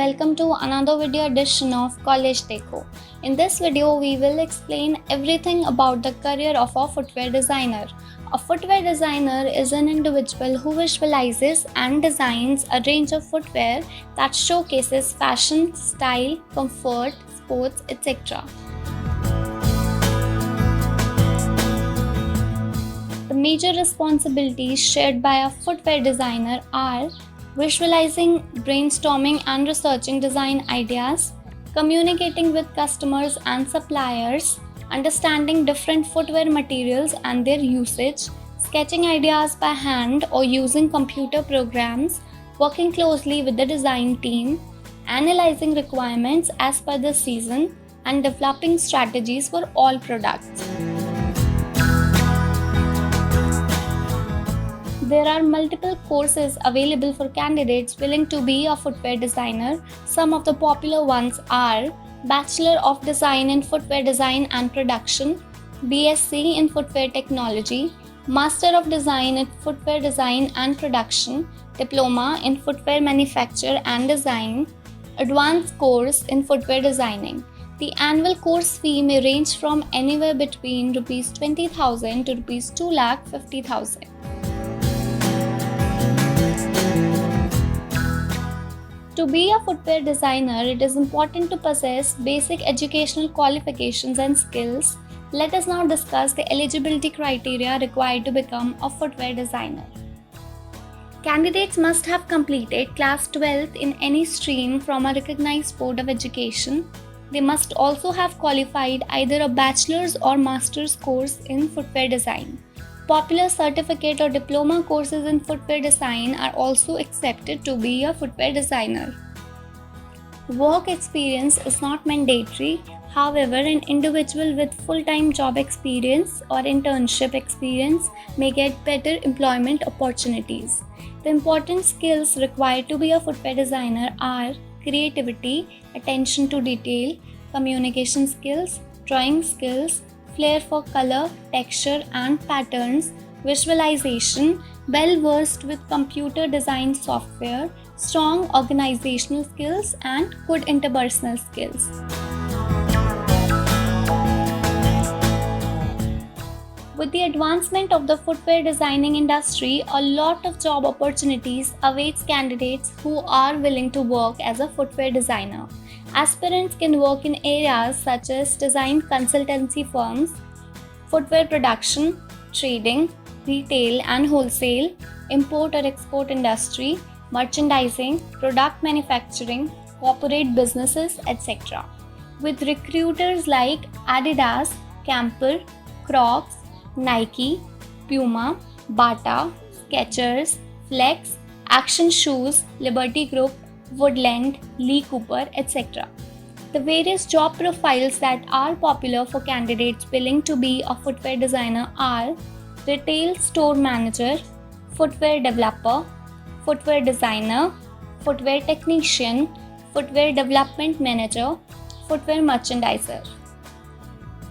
welcome to another video edition of College Deco. In this video, we will explain everything about the career of a footwear designer. A footwear designer is an individual who visualizes and designs a range of footwear that showcases fashion, style, comfort, sports, etc. The major responsibilities shared by a footwear designer are visualizing, brainstorming and researching design ideas, communicating with customers and suppliers, understanding different footwear materials and their usage, sketching ideas by hand or using computer programs, working closely with the design team, analyzing requirements as per the season, and developing strategies for all products. There are multiple courses available for candidates willing to be a footwear designer. Some of the popular ones are Bachelor of Design in Footwear Design and Production, BSc in Footwear Technology, Master of Design in Footwear Design and Production, Diploma in Footwear Manufacture and Design, Advanced Course in Footwear Designing. The annual course fee may range from anywhere between Rs 20,000 to Rs 2,50,000. To be a footwear designer, it is important to possess basic educational qualifications and skills. Let us now discuss the eligibility criteria required to become a footwear designer. Candidates must have completed class 12th in any stream from a recognized board of education. They must also have qualified either a bachelor's or master's course in footwear design. Popular certificate or diploma courses in footwear design are also accepted to be a footwear designer. Work experience is not mandatory. However, an individual with full-time job experience or internship experience may get better employment opportunities. The important skills required to be a footwear designer are creativity, attention to detail, communication skills, drawing skills, flair for color, texture and patterns, visualization, well-versed with computer design software, strong organizational skills and good interpersonal skills. With the advancement of the footwear designing industry, a lot of job opportunities awaits candidates who are willing to work as a footwear designer. Aspirants can work in areas such as design consultancy firms, footwear production, trading, retail and wholesale, import or export industry, merchandising, product manufacturing, corporate businesses, etc. With recruiters like Adidas, Camper, Crocs, Nike, Puma, Bata, Skechers, Flex, Action Shoes, Liberty Group, Woodland, Lee Cooper, etc. The various job profiles that are popular for candidates willing to be a footwear designer are retail store manager, footwear developer, footwear designer, footwear technician, footwear development manager, footwear merchandiser.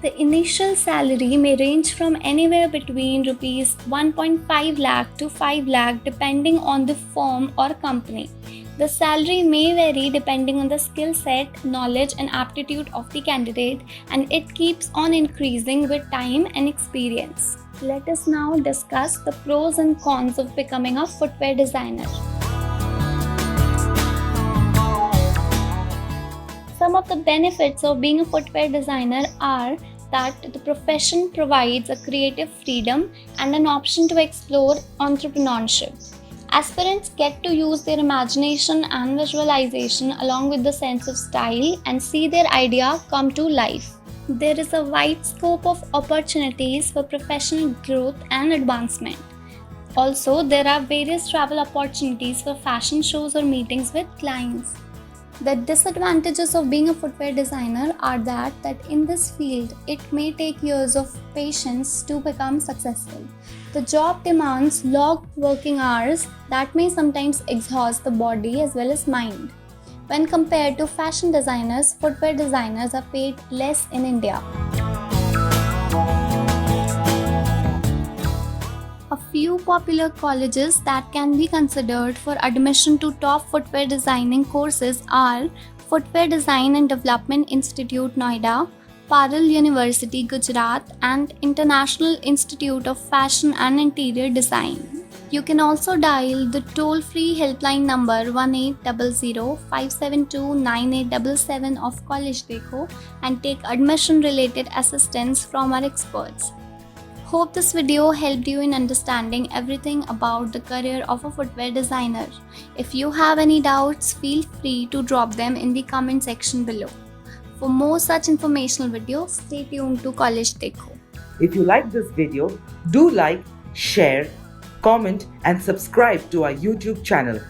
The initial salary may range from anywhere between Rs 1.5 lakh to 5 lakh depending on the firm or company. The salary may vary depending on the skill set, knowledge and aptitude of the candidate, and it keeps on increasing with time and experience. Let us now discuss the pros and cons of becoming a footwear designer. Some of the benefits of being a footwear designer are that the profession provides a creative freedom and an option to explore entrepreneurship. Aspirants get to use their imagination and visualization along with the sense of style and see their idea come to life. There is a wide scope of opportunities for professional growth and advancement. Also, there are various travel opportunities for fashion shows or meetings with clients. The disadvantages of being a footwear designer are that in this field, it may take years of patience to become successful. The job demands long working hours that may sometimes exhaust the body as well as mind. When compared to fashion designers, footwear designers are paid less in India. A few few popular colleges that can be considered for admission to top footwear designing courses are Footwear Design and Development Institute Noida, Parul University Gujarat, and International Institute of Fashion and Interior Design. You can also dial the toll-free helpline number 1800-572-9877 of College Dekho and take admission-related assistance from our experts. Hope this video helped you in understanding everything about the career of a footwear designer. If you have any doubts, feel free to drop them in the comment section below. For more such informational videos, stay tuned to College Dekho. If you like this video, do like, share, comment and subscribe to our YouTube channel.